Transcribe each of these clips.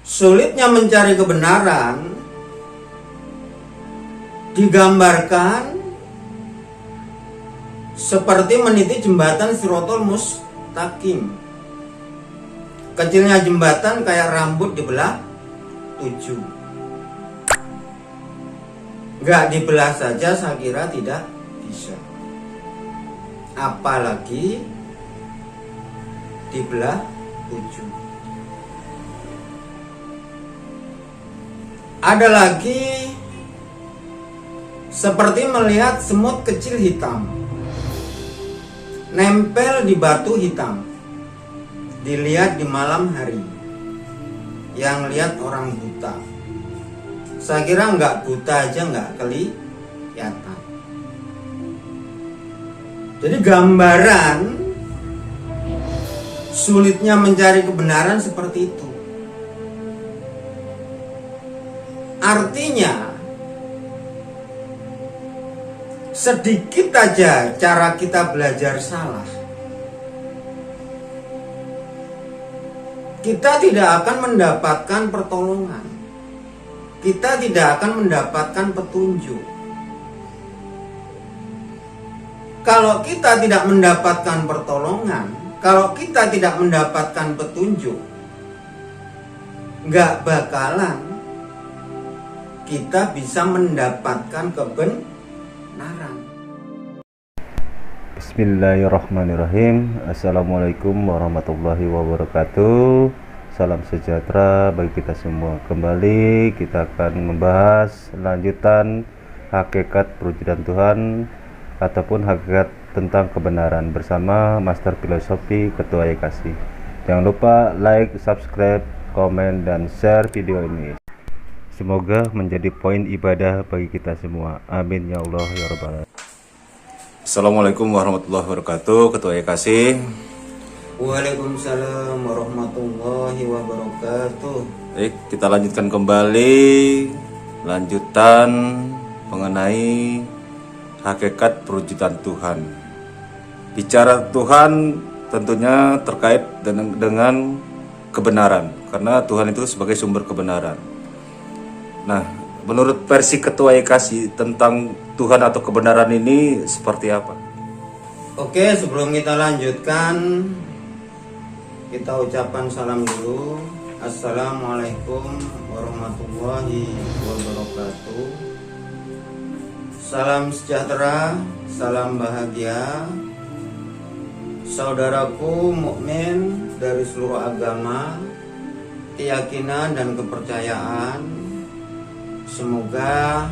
Sulitnya mencari kebenaran digambarkan seperti meniti jembatan Sirotol Mustaqim. Kecilnya jembatan kayak rambut dibelah 7. Gak dibelah saja saya kira tidak bisa, apalagi dibelah 7. Ada lagi seperti melihat semut kecil hitam nempel di batu hitam, dilihat di malam hari, yang lihat orang buta. Saya kira nggak buta aja nggak kelihatan. Jadi gambaran sulitnya mencari kebenaran seperti itu. Artinya sedikit aja cara kita belajar salah, kita tidak akan mendapatkan pertolongan, kita tidak akan mendapatkan petunjuk. Kalau kita tidak mendapatkan pertolongan, kalau kita tidak mendapatkan petunjuk, gak bakalan kita bisa mendapatkan kebenaran. Bismillahirrahmanirrahim. Assalamualaikum warahmatullahi wabarakatuh. Salam sejahtera bagi kita semua. Kembali kita akan membahas lanjutan hakikat perwujudan Tuhan ataupun hakikat tentang kebenaran bersama Master Filosofi Ketua YKC. Jangan lupa like, subscribe, komen, dan share video ini. Semoga menjadi poin ibadah bagi kita semua. Amin ya Allah ya Rabbal alamin. Assalamualaikum warahmatullahi wabarakatuh, Ketua YKC. Waalaikumsalam warahmatullahi wabarakatuh. Baik, kita lanjutkan kembali lanjutan mengenai hakikat perwujudan Tuhan. Bicara Tuhan tentunya terkait dengan kebenaran, karena Tuhan itu sebagai sumber kebenaran. Nah, menurut versi Ketua YKC tentang Tuhan atau kebenaran ini seperti apa? Oke, sebelum kita lanjutkan, kita ucapkan salam dulu. Assalamualaikum warahmatullahi wabarakatuh. Salam sejahtera, salam bahagia, saudaraku mukmin dari seluruh agama, keyakinan dan kepercayaan. Semoga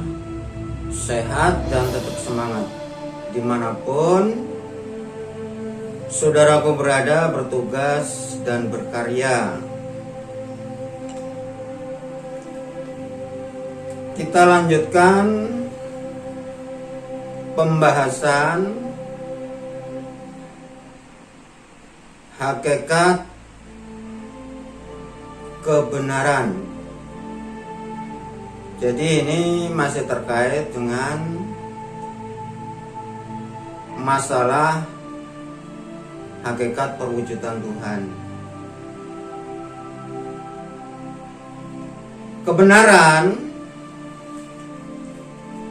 sehat dan tetap semangat dimanapun saudaraku berada, bertugas dan berkarya. Kita lanjutkan pembahasan hakikat kebenaran. Jadi ini masih terkait dengan masalah hakikat perwujudan Tuhan. Kebenaran,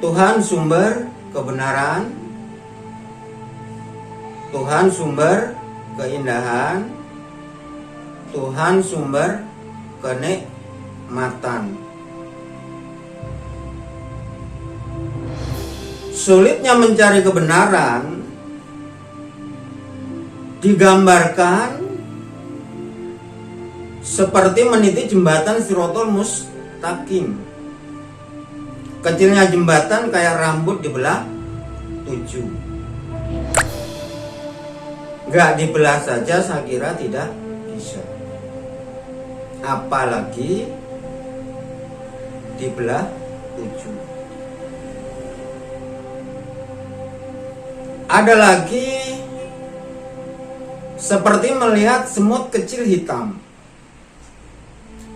Tuhan sumber kebenaran, Tuhan sumber keindahan, Tuhan sumber kenikmatan. Sulitnya mencari kebenaran digambarkan seperti meniti jembatan Sirotol Mustaqim. Kecilnya jembatan kayak rambut dibelah 7. Gak dibelah saja saya kira tidak bisa, apalagi dibelah 7. Ada lagi seperti melihat semut kecil hitam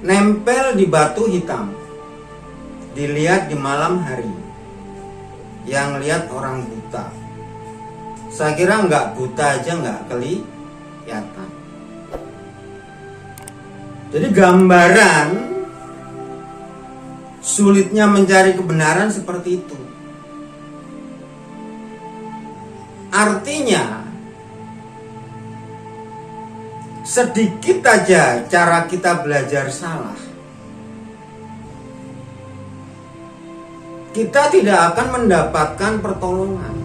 nempel di batu hitam, dilihat di malam hari, yang lihat orang buta. Saya kira nggak buta aja nggak kelihatan. Jadi gambaran sulitnya mencari kebenaran seperti itu. Artinya, sedikit aja cara kita belajar salah, kita tidak akan mendapatkan pertolongan,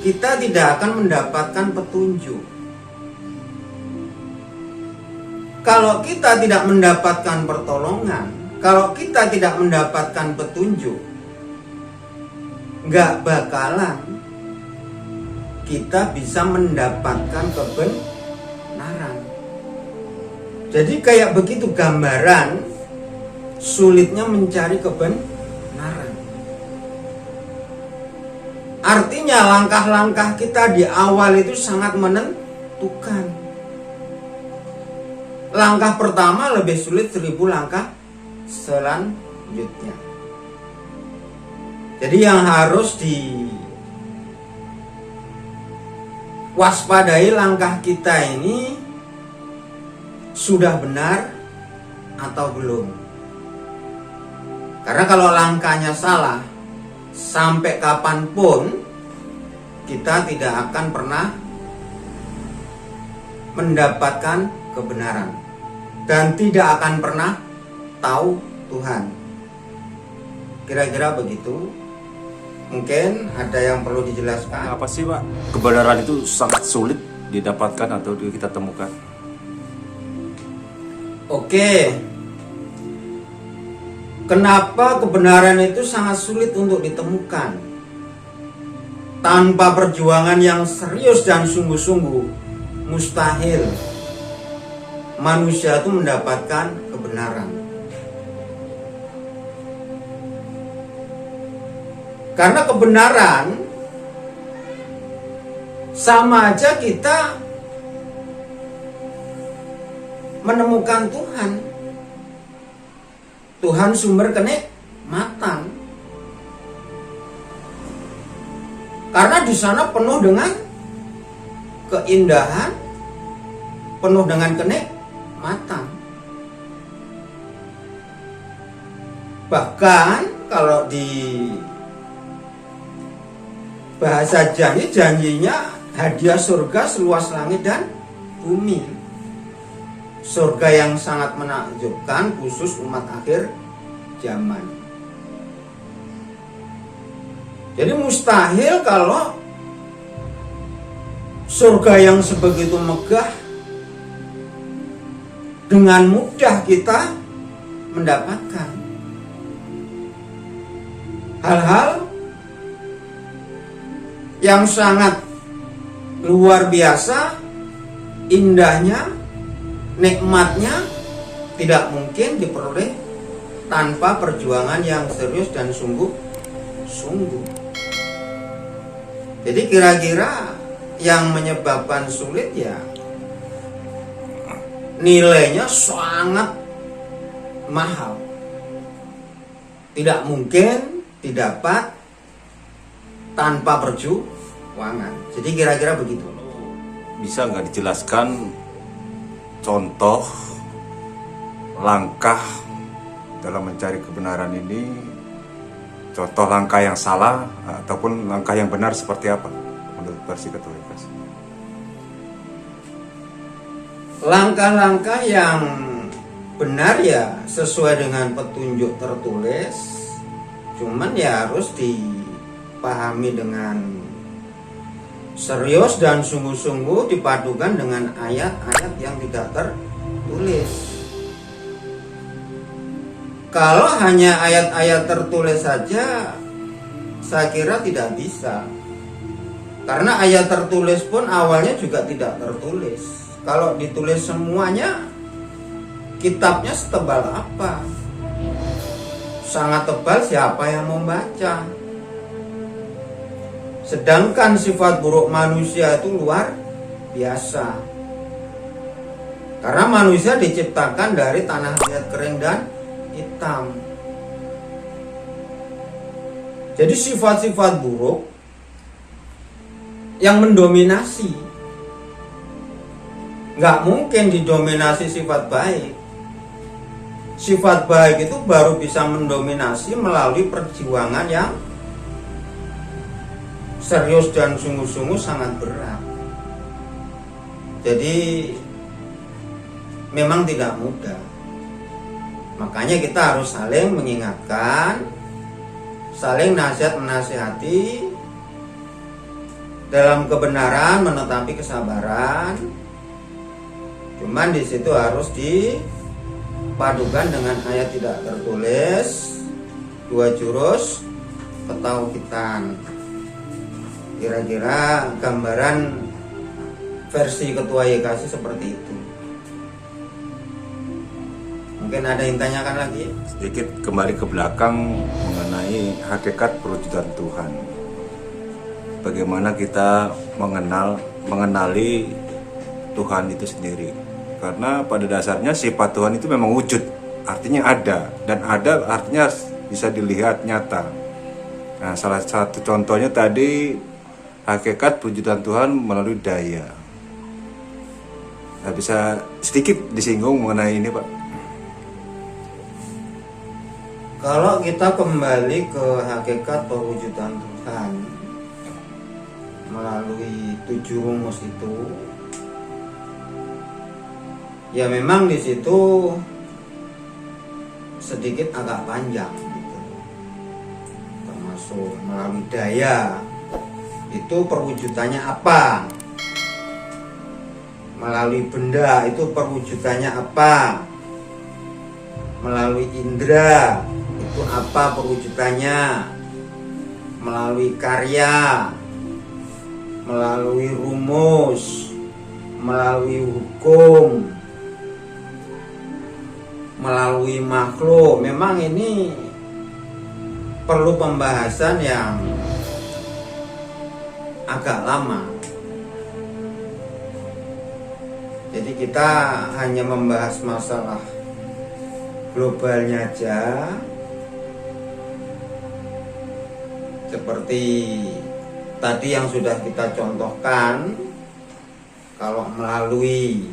kita tidak akan mendapatkan petunjuk. Kalau kita tidak mendapatkan pertolongan, kalau kita tidak mendapatkan petunjuk, gak bakalan kita bisa mendapatkan kebenaran. Jadi kayak begitu gambaran sulitnya mencari kebenaran. Artinya langkah-langkah kita di awal itu sangat menentukan. Langkah pertama lebih sulit 1000 langkah selanjutnya. Jadi yang harus diwaspadai, langkah kita ini sudah benar atau belum. Karena kalau langkahnya salah, sampai kapanpun kita tidak akan pernah mendapatkan kebenaran dan tidak akan pernah tahu Tuhan. Kira-kira begitu. Mungkin ada yang perlu dijelaskan. Apa sih Pak? Kebenaran itu sangat sulit didapatkan atau kita temukan. Oke. Kenapa kebenaran itu sangat sulit untuk ditemukan? Tanpa perjuangan yang serius dan sungguh-sungguh, mustahil manusia itu mendapatkan kebenaran. Karena kebenaran sama aja kita menemukan Tuhan. Tuhan sumber kenikmatan. Karena di sana penuh dengan keindahan, penuh dengan kenikmatan. Bahkan kalau di bahasa janjinya hadiah surga seluas langit dan bumi. Surga yang sangat menakjubkan khusus umat akhir zaman. Jadi mustahil kalau surga yang sebegitu megah dengan mudah kita mendapatkan. Hal-hal yang sangat luar biasa, indahnya, nikmatnya tidak mungkin diperoleh tanpa perjuangan yang serius dan sungguh-sungguh. Jadi kira-kira yang menyebabkan sulit ya nilainya sangat mahal. Tidak mungkin didapat tanpa perjuangan. Jadi kira-kira begitu. Bisa nggak dijelaskan contoh langkah dalam mencari kebenaran ini, contoh langkah yang salah ataupun langkah yang benar seperti apa menurut versi Katolik? Langkah-langkah yang benar ya sesuai dengan petunjuk tertulis, cuman ya harus dipahami dengan serius dan sungguh-sungguh, dipadukan dengan ayat-ayat yang tidak tertulis. Kalau hanya ayat-ayat tertulis saja, saya kira tidak bisa. Karena ayat tertulis pun awalnya juga tidak tertulis. Kalau ditulis semuanya, kitabnya setebal apa? Sangat tebal, siapa yang mau baca? Sedangkan sifat buruk manusia itu luar biasa. Karena manusia diciptakan dari tanah liat kering dan hitam. Jadi sifat-sifat buruk yang mendominasi, nggak mungkin didominasi sifat baik. sifat baik itu baru bisa mendominasi melalui perjuangan yang serius dan sungguh-sungguh sangat berat. Jadi memang tidak mudah. Makanya kita harus saling mengingatkan, saling nasihat menasihati, dalam kebenaran menetapi kesabaran. Cuman di situ harus dipadukan dengan ayat tidak tertulis, 2 jurus ketauhidan. Kira-kira gambaran versi Ketua YKC seperti itu. Mungkin ada yang tanyakan lagi? Sedikit kembali ke belakang mengenai hakikat perwujudan Tuhan. Bagaimana kita mengenali Tuhan itu sendiri. Karena pada dasarnya sifat Tuhan itu memang wujud, artinya ada, dan ada artinya bisa dilihat nyata. Nah, salah satu contohnya tadi hakikat perwujudan Tuhan melalui daya. Nah, bisa sedikit disinggung mengenai ini, Pak? Kalau kita kembali ke hakikat perwujudan Tuhan melalui 7 rumus itu, ya memang di situ sedikit agak panjang gitu. Termasuk melalui daya itu perwujudannya apa, melalui benda itu perwujudannya apa, melalui indera itu apa perwujudannya, melalui karya, melalui rumus, melalui hukum, melalui makhluk. Memang ini perlu pembahasan yang agak lama. Jadi kita hanya membahas masalah globalnya aja, seperti tadi yang sudah kita contohkan. Kalau melalui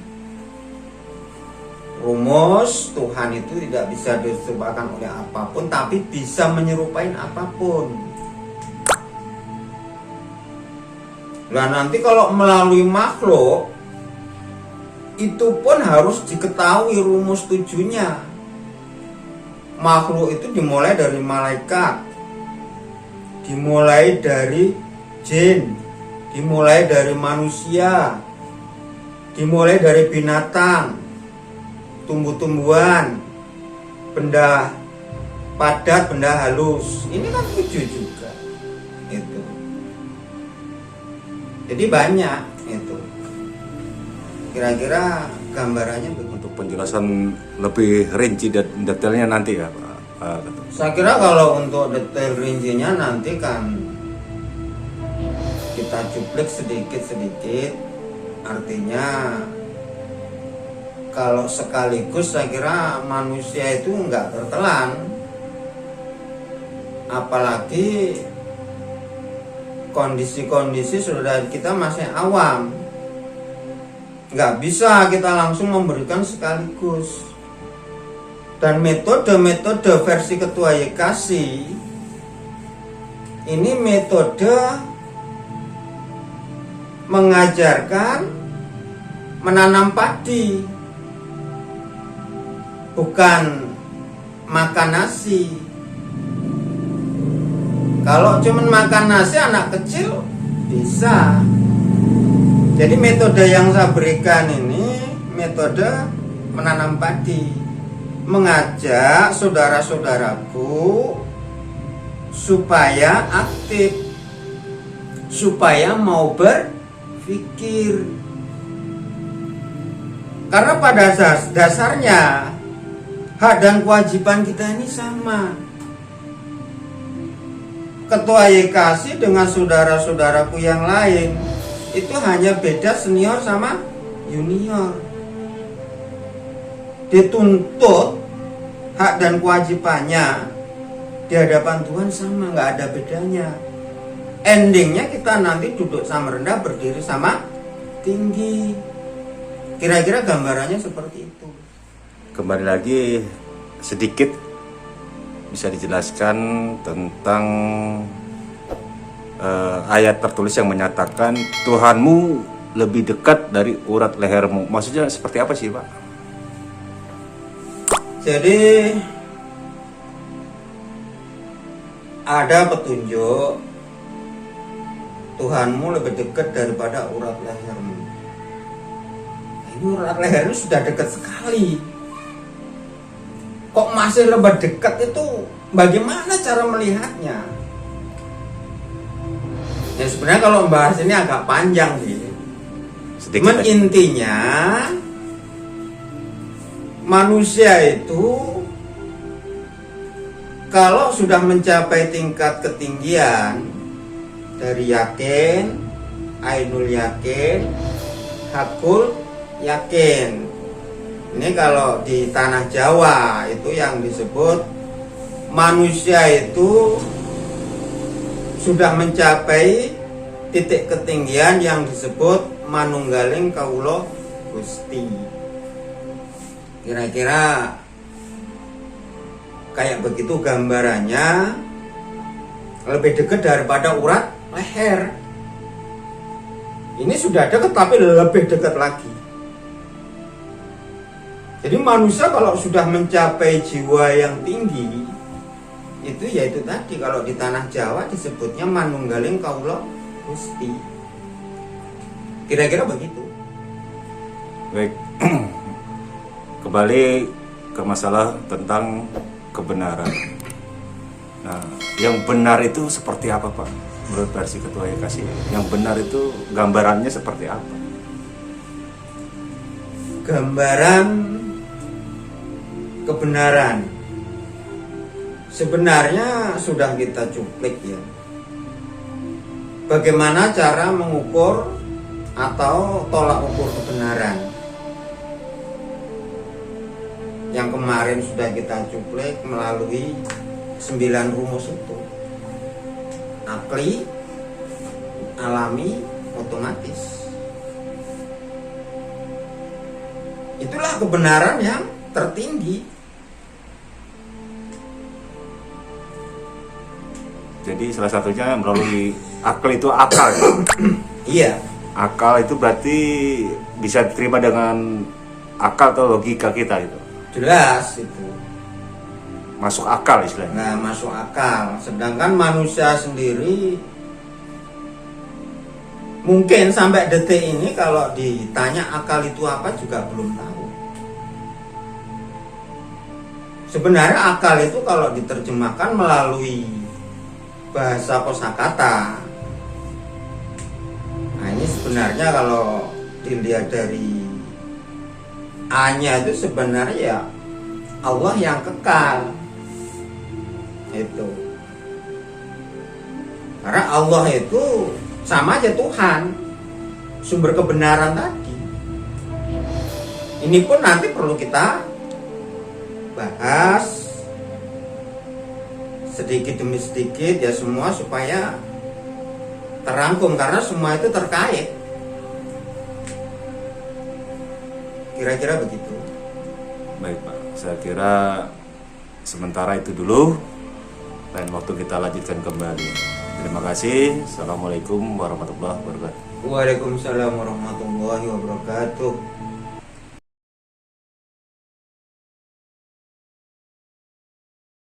rumus Tuhan itu tidak bisa diserupakan oleh apapun, tapi bisa menyerupai apapun. Nah, nanti kalau melalui makhluk itu pun harus diketahui rumus 7-nya. Makhluk itu dimulai dari malaikat, dimulai dari jin, dimulai dari manusia, dimulai dari binatang, tumbuh-tumbuhan, benda padat, benda halus. Ini kan 7 juga itu. Jadi banyak itu. Kira-kira gambarannya begitu. Untuk penjelasan lebih rinci dan detailnya nanti ya, Pak. Saya kira kalau untuk detail rincinya nanti kan kita cuplik sedikit-sedikit. Artinya kalau sekaligus saya kira manusia itu nggak tertelan. Apalagi kondisi-kondisi saudara kita masih awam. Nggak bisa kita langsung memberikan sekaligus. Dan metode-metode versi Ketua YKC ini metode mengajarkan menanam padi, bukan makan nasi. Kalau cuma makan nasi anak kecil bisa. Jadi metode yang saya berikan ini metode menanam padi, mengajak saudara-saudaraku supaya aktif, supaya mau berpikir. Karena pada dasarnya hak dan kewajiban kita ini sama. Ketua YKC dengan saudara-saudaraku yang lain itu hanya beda senior sama junior. Dituntut hak dan kewajibannya di hadapan Tuhan sama, nggak ada bedanya. Endingnya kita nanti duduk sama rendah, berdiri sama tinggi. Kira-kira gambarannya seperti itu. Kembali lagi sedikit bisa dijelaskan tentang ayat tertulis yang menyatakan Tuhanmu lebih dekat dari urat lehermu. Maksudnya seperti apa sih, Pak? Jadi ada petunjuk Tuhanmu lebih dekat daripada urat lehermu. Ini urat lehermu sudah dekat sekali. Kok masih lebih dekat itu? Bagaimana cara melihatnya? Ya sebenarnya kalau membahas ini agak panjang sih. Cuman intinya manusia itu kalau sudah mencapai tingkat ketinggian dari yakin, ainul yakin, hakul yakin. Ini kalau di tanah Jawa itu yang disebut manusia itu sudah mencapai titik ketinggian yang disebut manunggaling kawula Gusti. Kira-kira kayak begitu gambarannya, lebih dekat daripada urat leher. Ini sudah dekat tapi lebih dekat lagi. Jadi manusia kalau sudah mencapai jiwa yang tinggi, itu yaitu tadi kalau di tanah Jawa disebutnya manunggaling kawula Gusti. Kira-kira begitu. Baik. Kembali ke masalah tentang kebenaran. Nah, yang benar itu seperti apa, Pak? Menurut versi Ketua YKSI, yang benar itu gambarannya seperti apa? Gambaran kebenaran sebenarnya sudah kita cuplik ya. Bagaimana cara mengukur atau tolak ukur kebenaran? Yang kemarin sudah kita cuplik melalui 9 rumus itu. Akli, alami, otomatis. Itulah kebenaran yang tertinggi. Jadi salah satunya melalui akal itu akal ya? Iya. Akal itu berarti bisa diterima dengan akal atau logika kita itu. Jelas itu. Masuk akal istilahnya. Nah, masuk akal. Sedangkan manusia sendiri mungkin sampai detik ini kalau ditanya akal itu apa juga belum tahu. Sebenarnya akal itu kalau diterjemahkan melalui bahasa kosakata. Nah, ini sebenarnya kalau dilihat dari A-nya itu sebenarnya ya Allah yang kekal. Itu. Karena Allah itu sama aja Tuhan, sumber kebenaran tadi. Ini pun nanti perlu kita bahas sedikit demi sedikit ya semua supaya terangkum karena semua itu terkait. Kira-kira begitu. Baik, Pak. Saya kira sementara itu dulu. Lain waktu kita lanjutkan kembali. Terima kasih. Assalamualaikum warahmatullahi wabarakatuh. Waalaikumsalam warahmatullahi wabarakatuh.